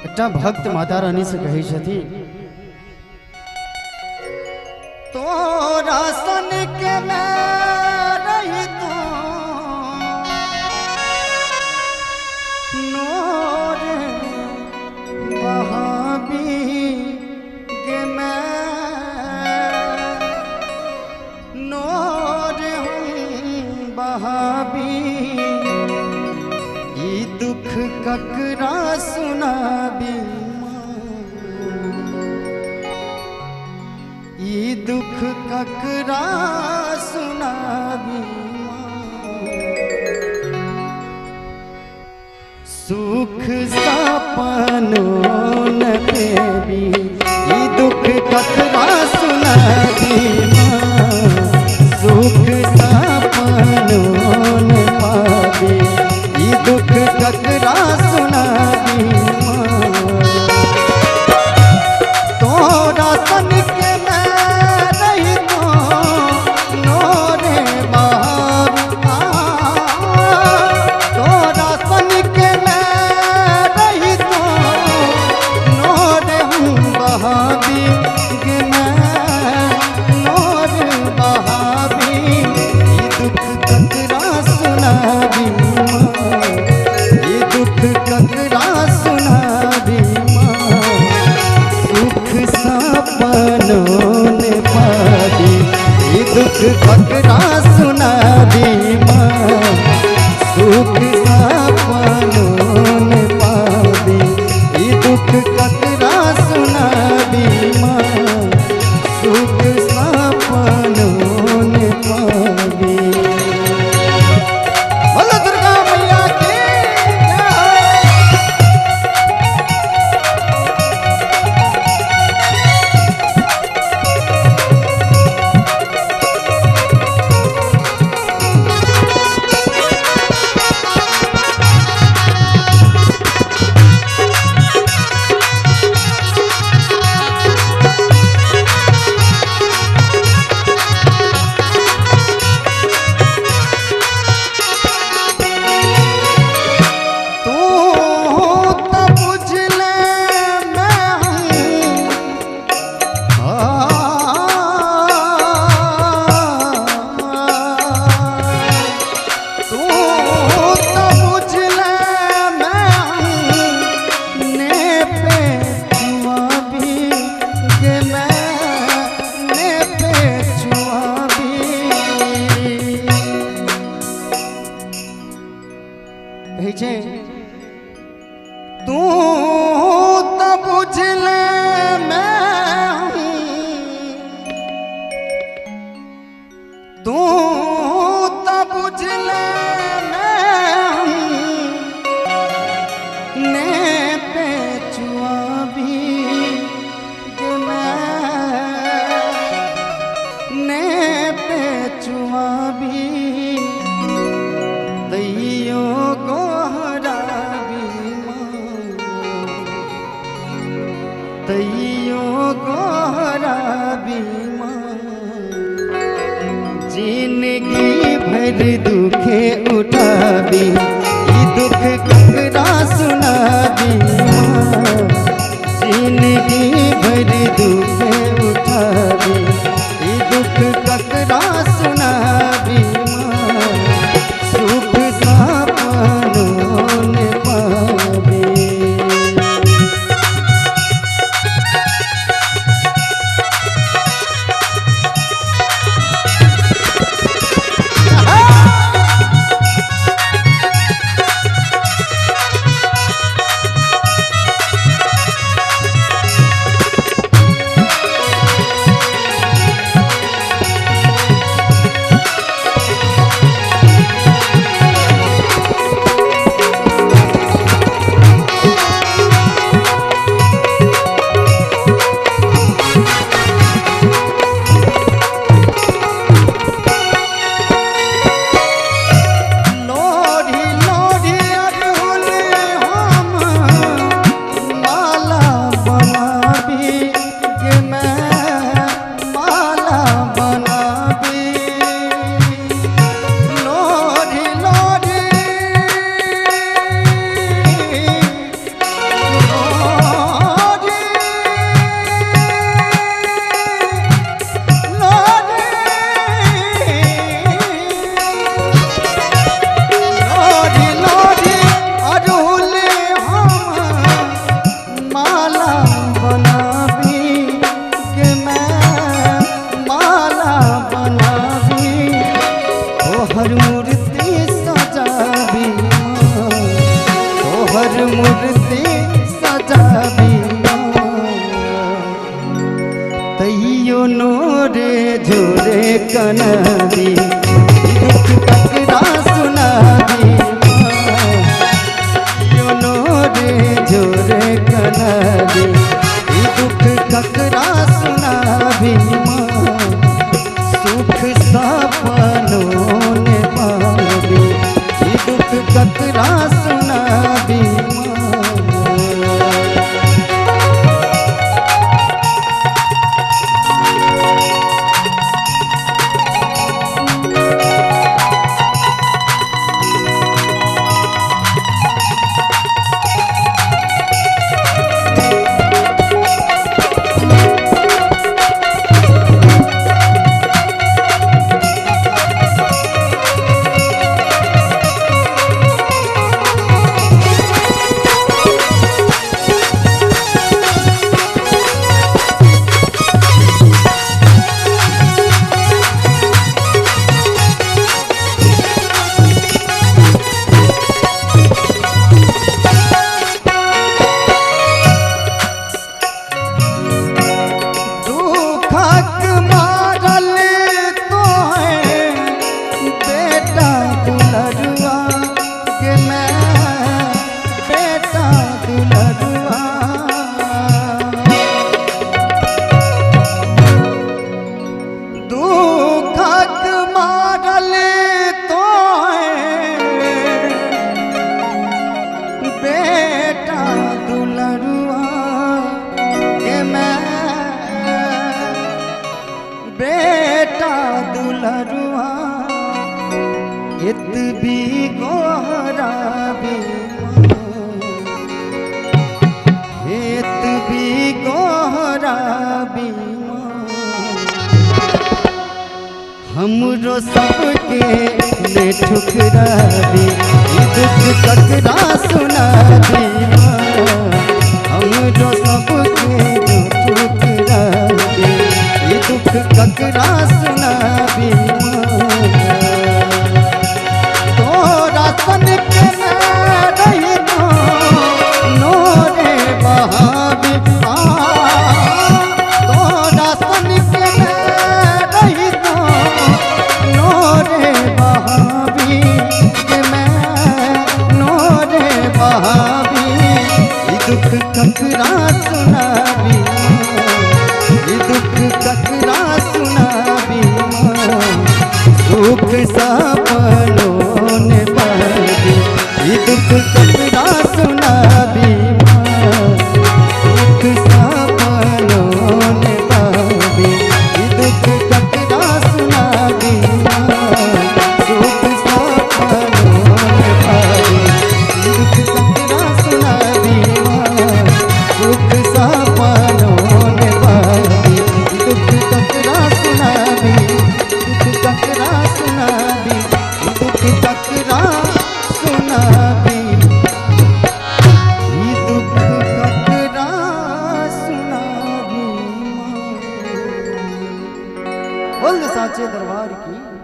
एटा भक्त माता रानी से कही छथि तोरा सन के मैं रही तो नूर बहाबी के मैं नूर हूँ बहाबी ई दुख ककरा सुनाबी ई दुख ककरा सुनाबी सुख सपनों न पेबी ई दुख ककरा सुनाबी सुख सपनों न पाबी ई दुख ककरा सुनाबी तोरा सन के दुख ककरा सुनाबी सुख सपनों न पाबी ई दुख ककरा सुनाबी सुख सपनों न पाबी। बोलो दुर्गा मैया की तू तो बुझ ले मैं तू तो बुझ ले मैं ने पे चुआ भी ने पे चुआ भी दैयो तैयो गोहरा बीमा जिंदगी भर दुखे उठाबी ई दुख ककरा सुनाबी जिंदगी भर दुखे उठाबी ई दुख ककरा सुनाबी सुख सपनों न पाबी। तोहर मूर्ति सजाबी तैयो नोरे झोरे कनबी दुख ककरा सुनाबी तैयो नोरे झोरे कनबी दुख ककरा सुनाबी सुख सपनों ने पाबी दुख ककरा सुनाबी बेटा दुलरुआ इत भी गोहरा भी इत भी गोहरा भी हमरो सबके ने ठुकराबी दुख ककरा सुनाबी हमरो सबके ने ठुकराबी दुख ककरा सुनाबी तोरा सन के रही तो नोरे बहाबी तोरा सन के रही तो नोरे बहाबी के मैं नोरे बहाबी दुख ककरा सुनाबी दुख ककरा सुनाबी सुख सपनों ने पाबी दुख ककरा सुनाबी सुख सपनों ने पाबी दुख ककरा सुनाबी सुख सपनों ने पाबी दुख ककरा सुनाबी सुख सपनों ने पाबी दुख ककरा सुनाबी दुख ककरा सुनाबी दुख ककरा सुनाबी दुख ककरा सुनाबी बोल साचे दरबार की।